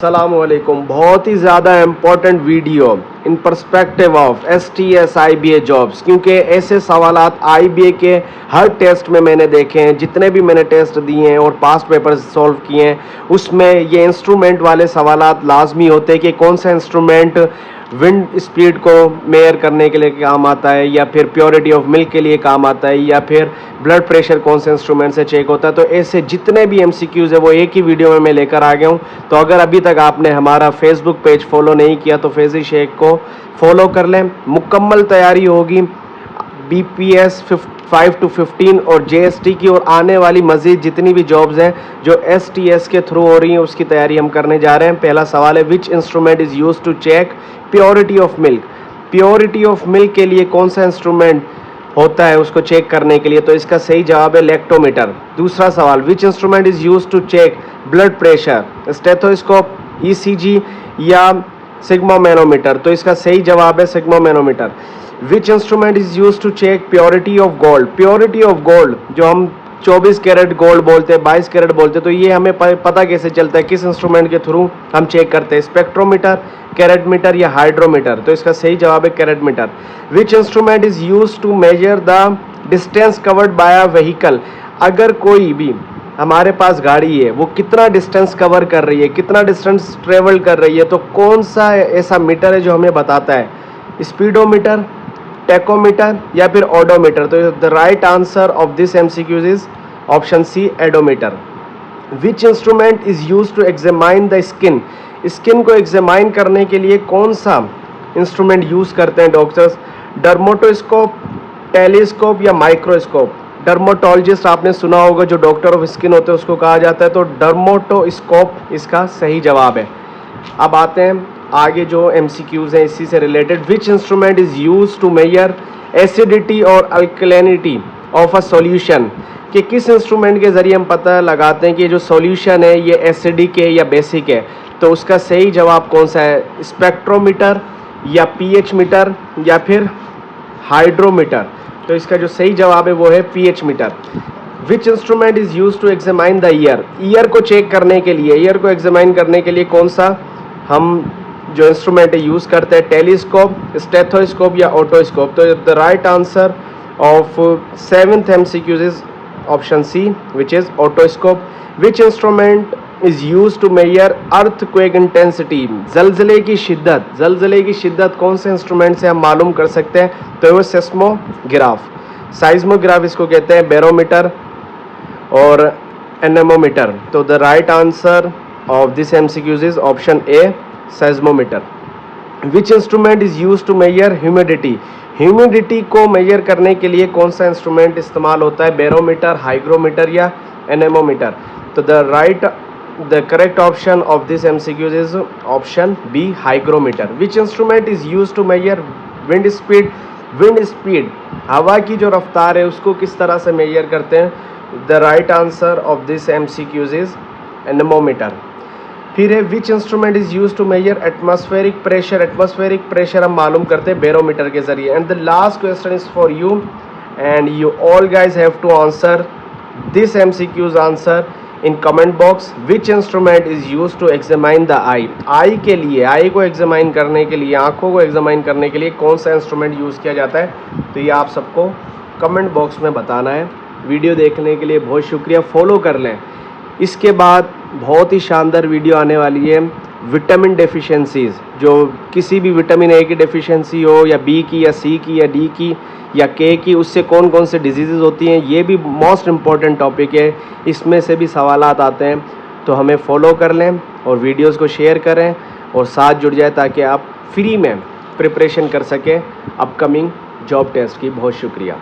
अस्सलामुअलैकुम। बहुत ही ज़्यादा important video in perspective of STS IBA jobs, क्योंकि ऐसे सवालात IBA के हर टेस्ट में मैंने देखे हैं। जितने भी मैंने टेस्ट दिए हैं और पास्ट पेपर्स सॉल्व किए हैं, उसमें ये इंस्ट्रूमेंट वाले सवालात लाजमी होते हैं कि कौन सा इंस्ट्रूमेंट विंड स्पीड को मेयर करने के लिए काम आता है, या फिर प्योरिटी ऑफ मिल्क के लिए काम आता है, या फिर ब्लड प्रेशर कौन से इंस्ट्रूमेंट से चेक होता है। तो ऐसे जितने भी MCQs है वो एक ही वीडियो में मैं लेकर आ गया हूँ। तो अगर अभी तक आपने हमारा फेसबुक पेज फॉलो नहीं किया तो फैज़ी शेख को फॉलो कर लें। मुकम्मल तैयारी होगी BPS 5 to 15 और JST की, और आने वाली मज़ीद जितनी भी जॉब्स हैं जो STS के थ्रू हो रही हैं उसकी तैयारी हम करने जा रहे हैं। पहला सवाल है, which instrument is use to check purity of milk. Purity of milk के लिए कौन सा इंस्ट्रूमेंट होता है उसको चेक करने के लिए? तो इसका सही जवाब है लैक्टोमीटर। दूसरा सवाल, which instrument is use to check blood pressure? Stethoscope, ECG या सिग्मोमैनोमीटर? तो इसका सही जवाब है sphygmomanometer. Which instrument is use to check purity of gold? Purity of gold जो हम 24 कैरेट गोल्ड बोलते हैं, 22 कैरेट बोलते हैं, तो ये हमें पता कैसे चलता है, किस इंस्ट्रूमेंट के थ्रू हम चेक करते हैं? स्पेक्ट्रोमीटर, कैरेटमीटर या हाइड्रोमीटर? तो इसका सही जवाब है caratmeter. Which instrument is use to measure the distance covered by a vehicle? अगर कोई भी हमारे पास गाड़ी है, वो कितना डिस्टेंस कवर कर रही है, कितना डिस्टेंस ट्रेवल कर रही है, तो कौन सा ऐसा मीटर है जो हमें बताता है? स्पीडोमीटर, टैकोमीटर या फिर ओडोमीटर? तो the right answer of this MCQs is option C, odometer. Which instrument is use to examine the skin? Skin को एग्जामाइन करने के लिए कौन सा इंस्ट्रूमेंट यूज करते हैं डॉक्टर्स? डर्मोटोस्कोप, टेलीस्कोप या माइक्रोस्कोप? डर्मोटोलॉजिस्ट आपने सुना होगा, जो डॉक्टर ऑफ स्किन होते हैं उसको कहा जाता है, तो डर्मोटोस्कोप इसका सही जवाब है। अब आते हैं आगे जो MCQs हैं इसी से रिलेटेड। Which instrument is use to measure acidity और अल्कलिनिटी ऑफ अ सॉल्यूशन? कि किस इंस्ट्रूमेंट के जरिए हम पता लगाते हैं कि जो सॉल्यूशन है ये एसिडिक है या बेसिक है? तो उसका सही जवाब कौन सा है? स्पेक्ट्रोमीटर या pH मीटर या फिर हाइड्रोमीटर? तो इसका जो सही जवाब है वो है pH meter. Which instrument is use to examine the ear? Ear को चेक करने के लिए, ईयर को एग्जामाइन करने के लिए कौन सा हम जो इंस्ट्रूमेंट यूज करते हैं? टेलीस्कोप, स्टेथोस्कोप या ऑटोस्कोप? तो the right answer of 7th MCQ is option C, which is otoscope. Which instrument is use to measure earthquake intensity? जलजले की शिद्दत, जलजले की शिद्दत कौन से इंस्ट्रूमेंट से हम मालूम कर सकते हैं? तो वो सेस्मोग्राफ, साइज्मोग्राफ इसको कहते हैं, बैरोमीटर और एनेमोमीटर। तो the right answer of this MCQs is option A, seismometer. Which instrument is use to measure humidity? Humidity को मेजर करने के लिए कौन सा इंस्ट्रूमेंट इस्तेमाल होता है? बैरोमीटर, हाइग्रोमीटर या एनेमोमीटर? तो the correct option of this MCQs is option B, hygrometer. Which instrument is use to measure wind speed? Wind speed, हवा की जो रफ्तार है उसको किस तरह से मेजर करते हैं? The right answer of this MCQs is anemometer. फिर है, which instrument is use to measure atmospheric pressure? Atmospheric pressure हम मालूम करते हैं बैरोमीटर के जरिए। And the last question is for you and you all guys have to answer this MCQs answer in comment box. Which instrument is use to examine the eye? Eye के लिए, आई को examine करने के लिए, आंखों को एग्जामाइन करने के लिए कौन सा इंस्ट्रूमेंट यूज किया जाता है? तो ये आप सबको कमेंट बॉक्स में बताना है। वीडियो देखने के लिए बहुत शुक्रिया, फॉलो कर लें। इसके बाद बहुत ही शानदार वीडियो आने वाली है विटामिन डेफिशिएंसीज, जो किसी भी विटामिन ए की डेफिशिएंसी हो या बी की या सी की या डी की या के की, उससे कौन कौन से डिजीज़ होती हैं, ये भी मोस्ट इम्पॉर्टेंट टॉपिक है। इसमें से भी सवालात आते हैं, तो हमें फॉलो कर लें और वीडियोस को शेयर करें और साथ जुड़ जाए ताकि आप फ्री में प्रिपरेशन कर सकें अपकमिंग जॉब टेस्ट की। बहुत शुक्रिया।